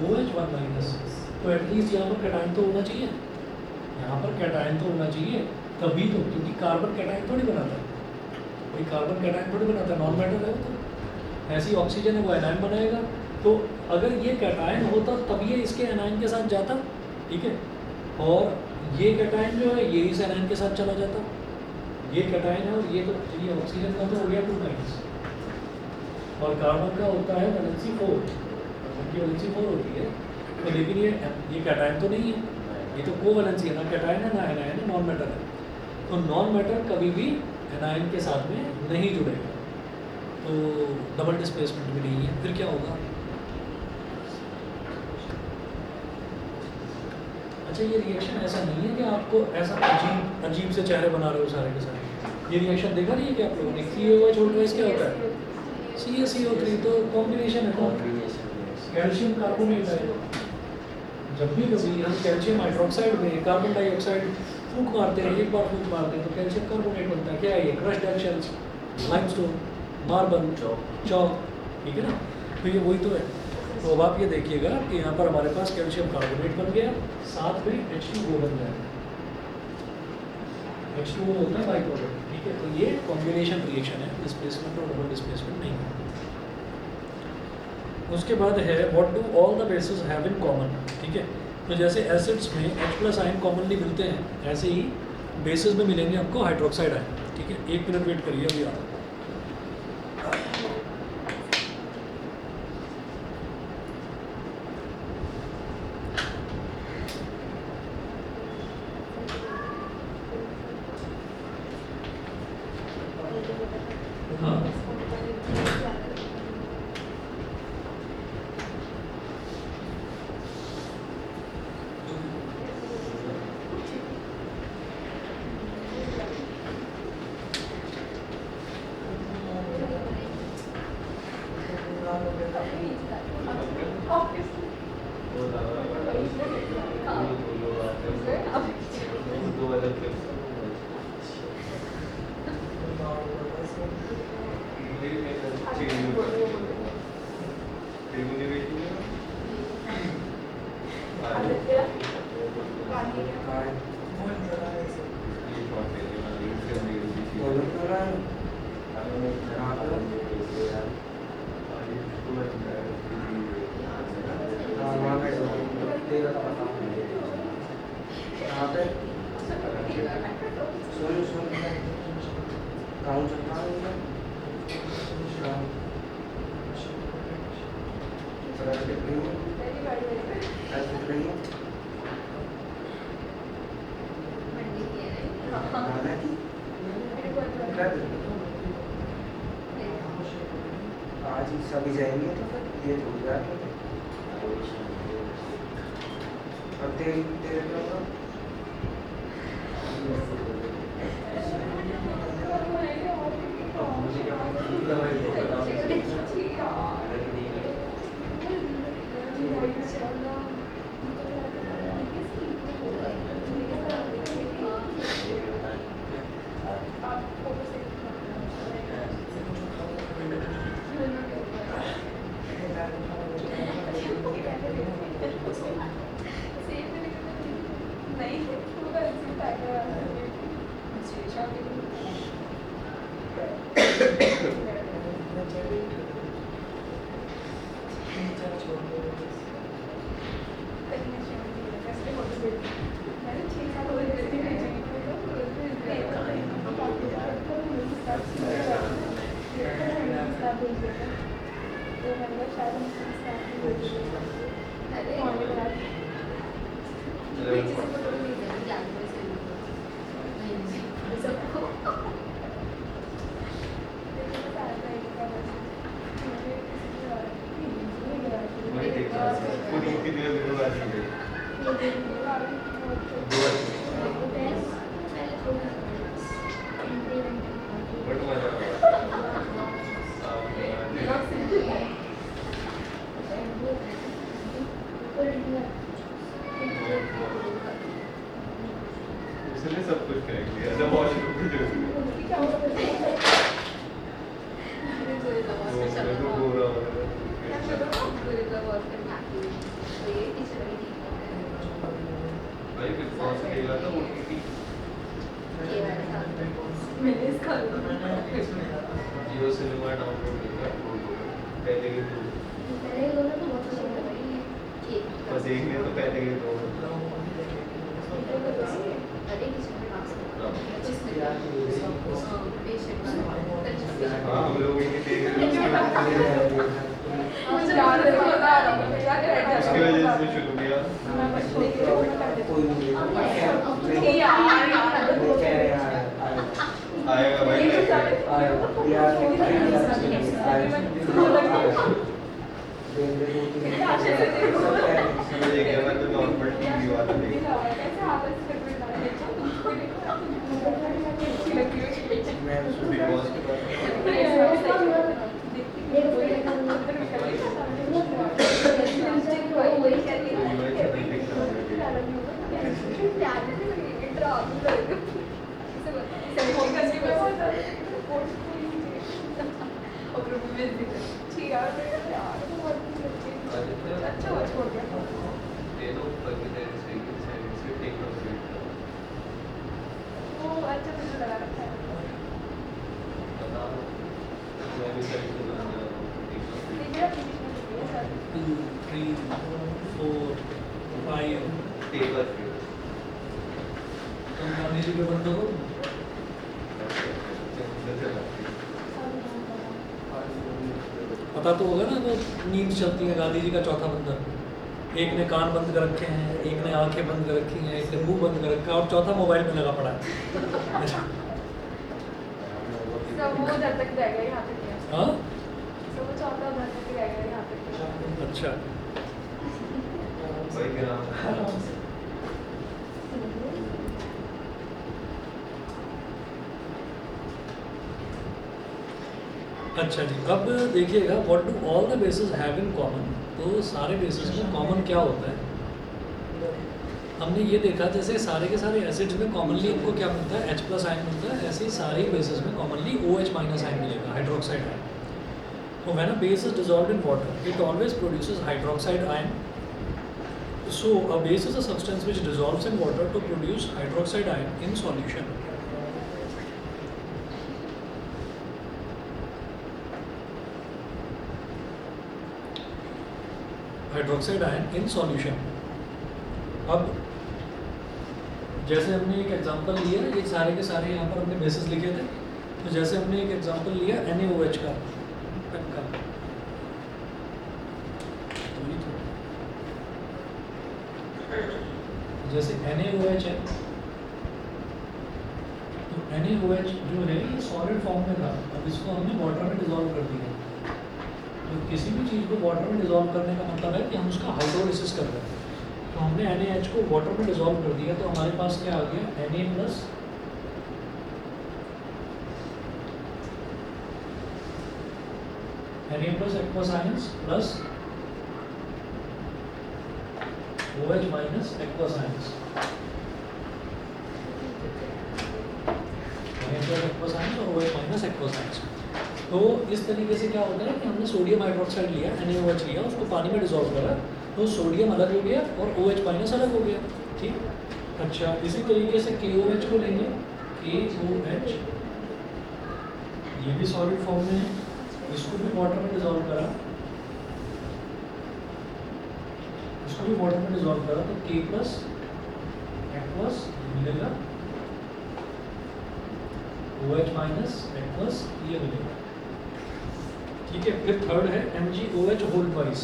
OH1 माइनस। तो एटलीस्ट यहाँ पर कैटायन तो होना चाहिए, यहाँ पर कैटायन तो होना चाहिए तभी तो, क्योंकि कार्बन कैटायन थोड़ी बनाता है, कोई कार्बन कैटायन थोड़ी बनाता है, नॉन मेटल है वो तो। ऐसी ऑक्सीजन है वो एनायन बनाएगा, तो अगर ये कैटायन होता तब ये इसके एनायन के साथ जाता, ठीक है, और ये कैटायन जो है ये इस एनायन के साथ चला जाता। ये कैटायन है और ये तो ये ऑक्सीजन का तो हो गया 2 माइनस, और कार्बन का होता है वैलेंसी 4, कार्बन की वैलेंसी 4 होती है, तो लेकिन ये कैटायन तो नहीं है, ये तो कोवैलेंसी है, ना कैटायन है ना एनायन है, नॉन मेटल है। तो नॉन मेटल कभी भी एनायन के साथ में नहीं जुड़ेगा, तो डबल डिस्प्लेसमेंट भी नहीं है। फिर क्या होगा? अच्छा, ये रिएक्शन ऐसा नहीं है कि आपको ऐसा अजीब अजीब से चेहरे बना रहे हो सारे के सारे। ये रिएक्शन देखा नहीं है कि आप लोगों ने COH छोड़ क्या होता है, CaCO3, तो कॉम्बिनेशन है ना, कैल्शियम कार्बोनेट है। जब भी कभी हम कैल्शियम हाइड्रोक्साइड में कार्बन डाइऑक्साइड फूंक मारते हैं, एक बार फूंक मारते हैं तो कैल्शियम कार्बोनेट बनता है। क्या है ये? Crushed eggshells, limestone, marble, chalk, ठीक है ना, तो ये वही तो है। तो अब आप ये देखिएगा कि यहाँ पर हमारे पास कैल्शियम कार्बोनेट बन गया, साथ में H2O बन जाएगा। H2O होता है बाई प्रोडक्ट, ठीक है, तो ये कॉम्बिनेशन रिएक्शन है, डिस्प्लेसमेंट और डबल डिस्प्लेसमेंट नहीं है। उसके बाद है what do all the basis have in common, ठीक है, तो जैसे एसिड्स में H+ आयन कॉमनली मिलते हैं, ऐसे ही बेसिस में मिलेंगे आपको हाइड्रोक्साइड आयन, ठीक है। 1 मिनट वेट करिए, अभी आ रहा है। आज ही सभी जाएंगे तो फिर ये हो जाएगा। अब तेरे तेरे क्या होगा? वही देख रहा था पूरी कितनी वीडियो आ रही है बट मजा उसने सब कुछ करेक्ट किया जब वॉच कुछ तो पूरा भाई बिग बॉस खेला था ओटीटी जियो सिनेमा डाउनलोड किया पहले के दो बस एक ने तो पहले के दो हाँ हम लोग ये देख रहे हैं उसकी वजह से शुरू किया आएगा भाई समझ गया मैं तो नॉर्मल टीवी वाला देख बिग बॉस के बाद ये तो ऊपर की साइड से टेक ऑफ बता मैं भी साइड से बना रहा हूँ 2 3 4 5 टेक ऑफ तुम गांधी जी के बंद हो पता तो होगा ना तो नींद चलती है गांधी जी का चौथा बंदर एक ने कान बंद कर रखे हैं एक ने आंखें बंद कर रखी हैं एक ने मुंह बंद कर रखा है और चौथा मोबाइल में लगा पड़ा है हाँ अच्छा भाई ग्राम अच्छा जी अब देखिएगा what do all the basis have in common तो सारे बेसिस में कॉमन क्या होता है हमने ये देखा जैसे सारे के सारे एसिड्स में कॉमनली इनको क्या मिलता है H+ आयन मिलता है ऐसे ही सारे बेसिस में कॉमनली OH- आयन मिलेगा हाइड्रोक्साइड आयन तो when a base is dissolved in water it always produces hydroxide ion so a base is a substance which dissolves in water to produce hydroxide ion in solution hydroxide ion in solution अब जैसे हमने एक example लिया ये सारे के सारे यहाँ पर हमने बेसिस लिखे थे तो जैसे हमने एक एग्जांपल लिया NaOH का पेन का जैसे NaOH है तो NaOH जो है ये सॉलिड फॉर्म में था अब इसको हमने वाटर में डिसॉल्व कर दिया तो किसी भी चीज़ को वाटर में डिसॉल्व करने का मतलब है कि हम उसका हाइड्रोलिसिस कर रहे हैं तो हमने NaH को वाटर में डिसॉल्व कर दिया तो हमारे पास क्या आ गया Na plus aqueous ions plus OH minus aqueous ions aqueous ions और OH माइनस एक्वस आयंस तो इस तरीके से क्या होता है कि हमने सोडियम हाइड्रोक्साइड लिया NaOH लिया उसको पानी में डिसॉल्व करा तो सोडियम अलग हो गया और OH माइनस अलग हो गया ठीक अच्छा इसी तरीके से KOH को लेंगे KOH ये भी सॉलिड फॉर्म में है इसको भी वाटर में डिसॉल्व करा इसको भी वाटर में डिसॉल्व करा तो K प्लस एक्वस मिलेगा OH माइनस एक्वस ये मिलेगा ठीक है, फिर थर्ड है MgOH whole twice.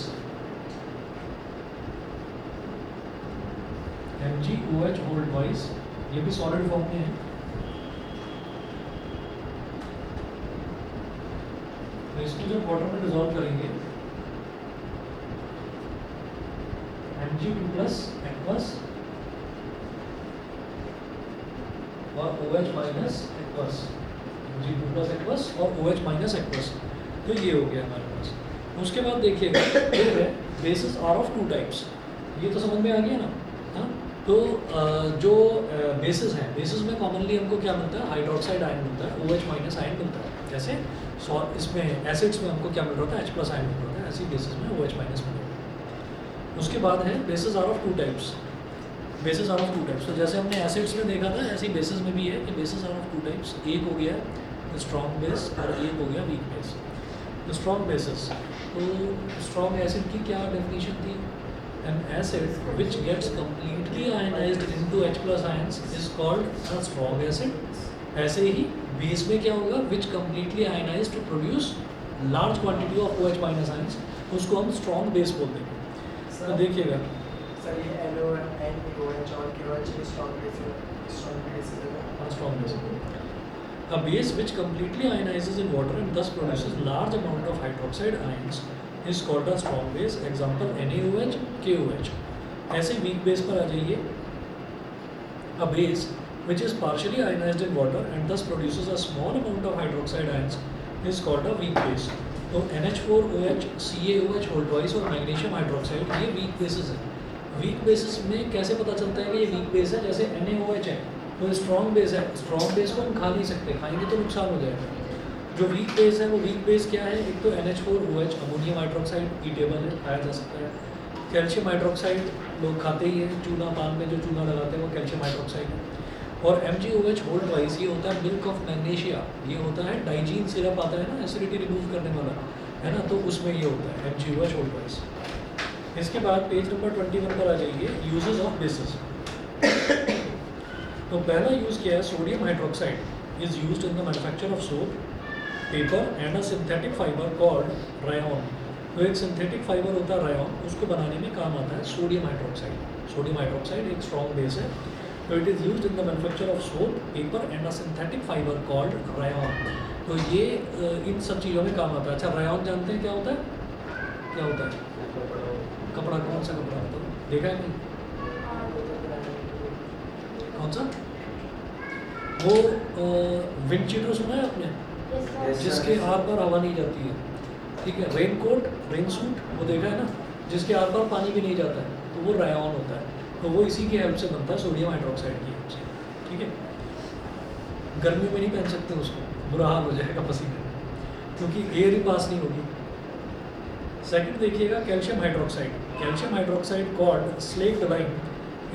MgOH whole twice, ये भी सॉलिड फॉर्म में है। तो इसको जब वाटर में डिजोल्व करेंगे Mg2 प्लस एक्वस और OH minus aqueous, Mg2 plus aqueous और OH माइनस एक्वस। तो ये हो गया हमारे पास। उसके बाद देखिएगा फिर है bases are of two types. ये तो समझ में आ गया ना। हाँ, तो जो बेसिस हैं, बेसिस में कॉमनली हमको क्या मिलता है, हाइड्रोक्साइड आयन मिलता है, OH माइनस आयन मिलता है। जैसे इसमें एसिड्स में हमको क्या मिल रहा था, H प्लस आयन मिल रहा था, ऐसी बेसिस में OH माइनस मिल रहा है। उसके बाद है bases are of two types. Bases are of two types, तो जैसे हमने एसिड्स में देखा था, ऐसी बेसिस में भी है कि bases are of two types. एक हो गया स्ट्रॉन्ग बेस और एक हो गया वीक बेस। तो स्ट्रॉन्ग बेसिस, तो स्ट्रॉन्ग एसिड की क्या डेफिनेशन थी, an acid which gets completely ionized into H plus ions is called a strong acid। ऐसे ही बेस में क्या होगा, which completely ionized to produce large quantity of OH minus ions, उसको हम strong base बोलते हैं। तो देखिएगा सर ये NO and OH और KOH स्ट्रॉन्ग बेस है। strong base, a base which completely ionizes in water and thus produces large amount of hydroxide ions is called a strong base। Example NaOH, KOH। ऐसे weak base पर आ जाइए, a base which is partially ionized in water and thus produces a small amount of hydroxide ions is called a weak base। तो NH4OH, CaOH whole twice और magnesium hydroxide, ये week basis है। Week basis में कैसे पता चलता है कि ये वीक बेस है, जैसे NaOH है तो स्ट्रॉन्ग बेस है, स्ट्रॉन्ग बेस को हम खा नहीं सकते, खाएंगे तो नुकसान हो जाएगा। जो वीक बेस है वो वीक बेस क्या है, एक तो NH4OH अमोनियम हाइड्रोक्साइड ईटेबल है, खाया जा सकता है। कैल्शियम हाइड्रोक्साइड लोग खाते ही हैं, चूना पान में जो चूना लगाते हैं वो कैल्शियम हाइड्रोक्साइड है। और MgOH होल ट्वाइस, ये होता है मिल्क ऑफ मैग्नीशिया, ये होता है डाइजीन सिरप आता है ना, एसिडिटी रिमूव करने वाला है ना, तो उसमें ये होता है MgOH होल ट्वाइस। इसके बाद पेज नंबर 21 पर आ जाइए, यूजेस ऑफ बेसिस। तो पहला यूज़ किया है sodium hydroxide is used in the manufacture of soap, paper and a synthetic fibre called Ryan. तो एक सिंथेटिक फाइबर होता है रायन, उसको बनाने में काम आता है सोडियम हाइड्रोक्साइड। सोडियम हाइड्रोक्साइड एक स्ट्रॉन्ग बेस है, तो it is used in the manufacture of soap, paper and a synthetic fibre called Ryan. तो ये इन सब चीज़ों में काम आता है। अच्छा, रायन जानते हैं क्या होता है, क्या होता है? कपड़ा, कौन सा कपड़ा होता है, देखा है नहीं? कौन सा? वो विंड चीटर सुना है आपने, जिसके आर पार हवा नहीं जाती है, ठीक है। रेन कोट, रेन सूट, वो देखा है ना, जिसके आर पार पानी भी नहीं जाता है, तो वो रायन होता है। तो वो इसी की हेल्प से बनता है, सोडियम हाइड्रोक्साइड की हेल्प से, ठीक है। गर्मी में नहीं पहन सकते उसको, बुरा हाल हो जाएगा पसीने में, क्योंकि एयर ही पास नहीं होगी। सेकंड देखिएगा calcium hydroxide. Calcium hydroxide called slaked lime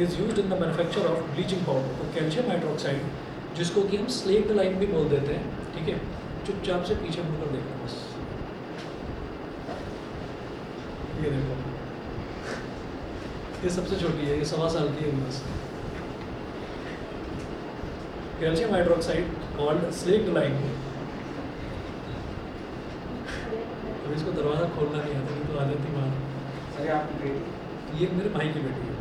is used in the manufacture of bleaching powder. तो कैल्शियम हाइड्रोक्साइड, जिसको कि हम स्लेक्ड लाइम भी बोल देते हैं, ठीक है। चुपचाप से पीछे मुड़कर देखो बस, ये देखो, ये सबसे छोटी है, ये 1.25 साल की है बस। Calcium hydroxide called slaked lime. अब इसको दरवाज़ा खोलना नहीं आता, तो आ जाती माँ। सर आपकी बेटी? ये मेरे भाई की बेटी है।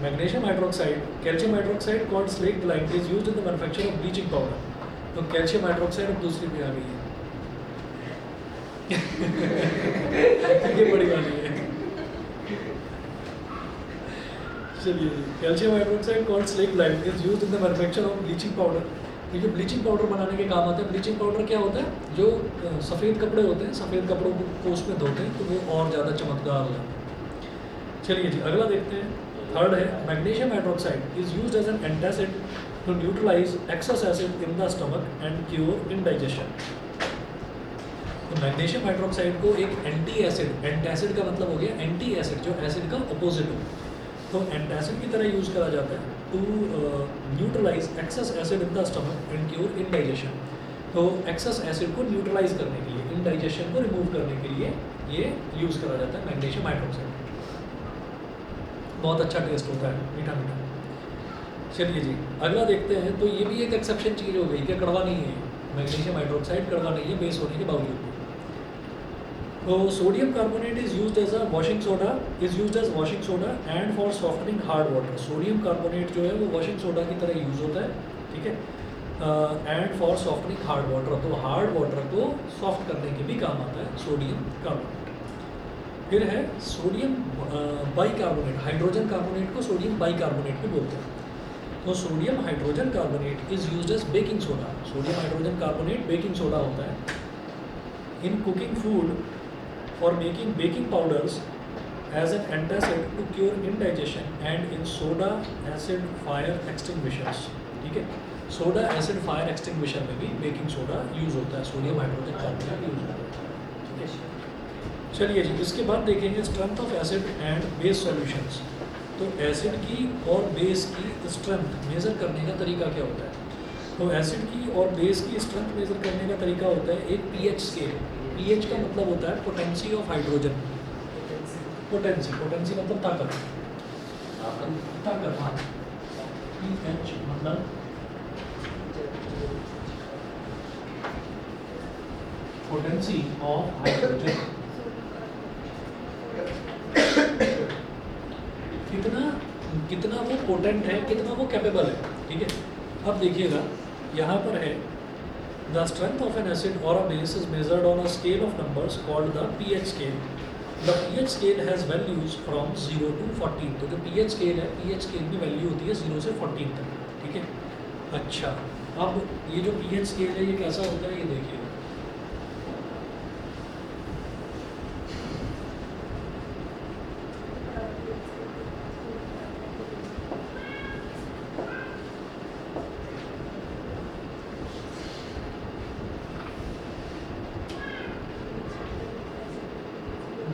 Magnesium hydroxide, calcium hydroxide called slaked lime is used in the manufacture of bleaching powder. तो कैल्शियम हाइड्रोक्साइड अब दूसरी भी आ गई है। ये बड़ी वाली है। चलिए, calcium hydroxide called slaked lime is used in the manufacture of bleaching powder. ये जो ब्लीचिंग पाउडर बनाने के काम आता है, ब्लीचिंग पाउडर क्या होता है, जो सफ़ेद कपड़े होते हैं, सफ़ेद कपड़ों को उसमें धोते हैं तो वो और ज़्यादा चमकदार हो जाते हैं। चलिए जी, अगला देखते हैं। थर्ड है magnesium hydroxide is used as an antacid to neutralise excess acid in the stomach and cure indigestion. तो मैग्नीशियम हाइड्रोक्साइड को एक एंटी एसिड, एंटासिड का मतलब हो गया एंटी एसिड, जो एसिड का अपोजिट हो, तो एंटासिड की तरह यूज़ करा जाता है to neutralise excess acid in the stomach and cure indigestion. तो एक्सेस एसिड को न्यूट्रलाइज करने के लिए, इंडाइजेशन को रिमूव करने के लिए ये यूज़ करा जाता है मैग्नीशियम हाइड्रोक्साइड। बहुत अच्छा टेस्ट होता है, मीठा मीठा। चलिए जी, अगला देखते हैं। तो ये भी एक एक्सेप्शन चीज़ हो गई कि कड़वा नहीं है, मैग्नीशियम हाइड्रोक्साइड कड़वा नहीं है बेस होने के बावजूद भी। तो sodium carbonate is used as a washing soda, and for softening hard water. Sodium carbonate जो है वो वॉशिंग सोडा की तरह यूज़ होता है, ठीक है, and for softening hard water, तो हार्ड वाटर को सॉफ्ट करने के भी काम आता है सोडियम कार्बोनेट। फिर है सोडियम बाइकार्बोनेट, हाइड्रोजन कार्बोनेट को सोडियम बाइकार्बोनेट भी बोलते हैं। तो sodium hydrogen carbonate is used as baking soda, sodium hydrogen carbonate baking soda होता है। In cooking food for making baking powders as an antacid to cure indigestion, and in soda acid fire extinguishers, ठीक है, soda acid fire extinguisher में भी baking soda use होता है, sodium hydrogen carbonate use होता है, ठीक है। चलिए जी, इसके बाद देखेंगे strength of acid and base solutions. तो एसिड की और बेस की स्ट्रेंथ मेज़र करने का तरीका क्या होता है? तो एसिड की और बेस की स्ट्रेंथ मेज़र करने का तरीका होता है एक पीएच स्केल। पीएच का मतलब होता है पोटेंसी ऑफ हाइड्रोजन, पोटेंसी मतलब ताकत, हाँ, पीएच मतलब पोटेंसी ऑफ हाइड्रोजन, कितना वो पोटेंट है, कितना वो कैपेबल है, ठीक है। अब देखिएगा यहाँ पर है the strength of an acid और a base is measured on a scale of numbers called the pH scale. The pH scale has values from 0 to 14। तो जो पीएच स्केल है, पीएच स्केल की वैल्यू होती है 0 से 14 तक, ठीक है। अच्छा, अब ये जो पीएच स्केल है ये कैसा होता है ये देखिएगा।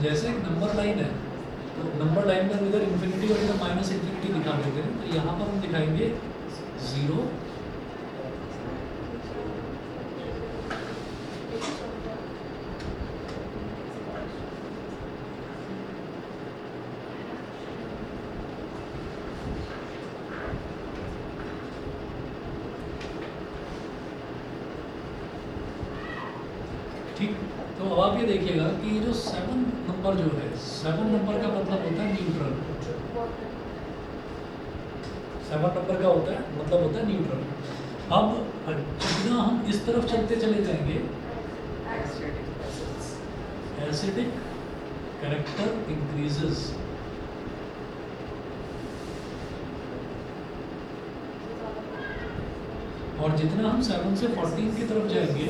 जैसे एक नंबर लाइन है, तो नंबर लाइन में इधर इन्फिनिटी और इधर माइनस इन्फिनिटी दिखा देते हैं, तो यहाँ पर हम दिखाएंगे 0, ठीक। तो अब आप ये देखिएगा कि ये जो 7 नंबर जो है, 7 नंबर का मतलब होता है न्यूट्रल। 7 नंबर का होता है मतलब होता है न्यूट्रल। अब जितना हम इस तरफ चलते चले जाएंगे, एसिडिक कैरेक्टर इंक्रीजेस, और जितना हम 7 से 14 की तरफ जाएंगे,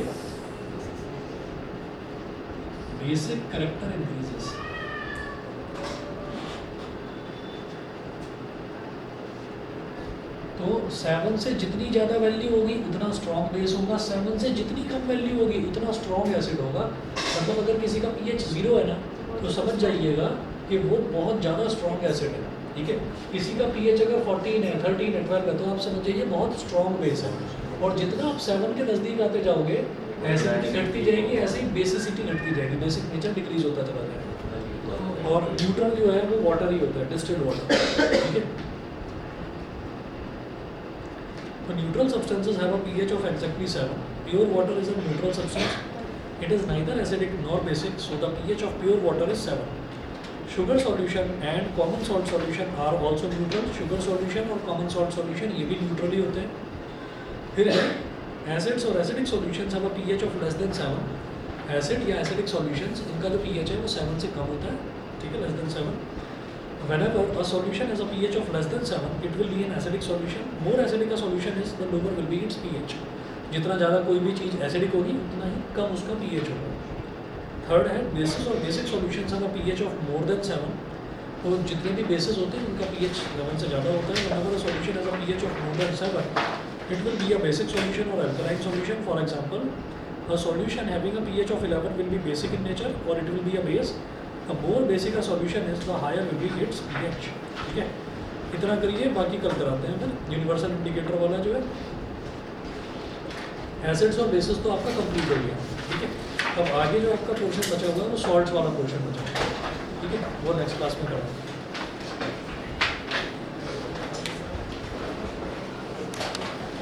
बेसिक कैरेक्टर इंक्रीजेस। तो 7 से जितनी ज़्यादा वैल्यू होगी उतना स्ट्रॉन्ग बेस होगा, 7 से जितनी कम वैल्यू होगी उतना स्ट्रॉन्ग एसिड होगा। मतलब अगर किसी का पीएच 0 है ना, तो समझ जाइएगा कि वो बहुत ज़्यादा स्ट्रॉन्ग एसिड है, ठीक है। किसी का पीएच अगर 14 है, 13 है, 12 है, तो आप समझ जाइए बहुत स्ट्रॉन्ग बेस है। और जितना आप 7 के नज़दीक आते जाओगे, एसिडिटी घटती जाएगी, ऐसे ही बेसिसिटी घटती जाएगी, बेसिक नेचर डिक्रीज होता चला जाएगा। और न्यूट्रल जो है वो वाटर ही होता है, डिस्टिल्ड वाटर, ठीक है। तो neutral substances have a pH of exactly 7। Pure water is a neutral substance, it is neither acidic nor basic, so the pH of pure water is 7। Sugar solution and common salt solution are also neutral. Sugar solution और common salt solution ये भी neutral ही होते हैं। फिर है acids और acidic solutions have a pH of less than 7। Acid या acidic solutions इनका जो पीएच है वो 7 से कम होता है, ठीक है, less than 7। Whenever a solution has a pH of less than 7, it will be an acidic solution. More acidic a solution is, the lower will be its pH. जितना ज़्यादा कोई भी चीज़ एसिडिक होगी उतना ही कम उसका pH होगा। थर्ड है basis और basic solutions have a pH of more than 7। तो जितने भी बेसिस होते हैं उनका pH 11 से ज़्यादा होता है। Whenever a solution has a pH of more than 7, it will be a basic solution or alkaline solution. For example, a solution having a pH of 11 will be basic in nature or it will be a base. The more basic a solution is, the higher will be its pH, ठीक है। इतना करिए, बाकी कल कराते हैं फिर। Universal indicator वाला जो है एसिड्स और बेसिस तो आपका कंप्लीट हो गया, ठीक है। अब आगे जो आपका पोर्शन बचा हुआ है वो सॉल्ट्स वाला पोर्शन बचा हुआ है, ठीक है, वो नेक्स्ट क्लास में कराएंगे।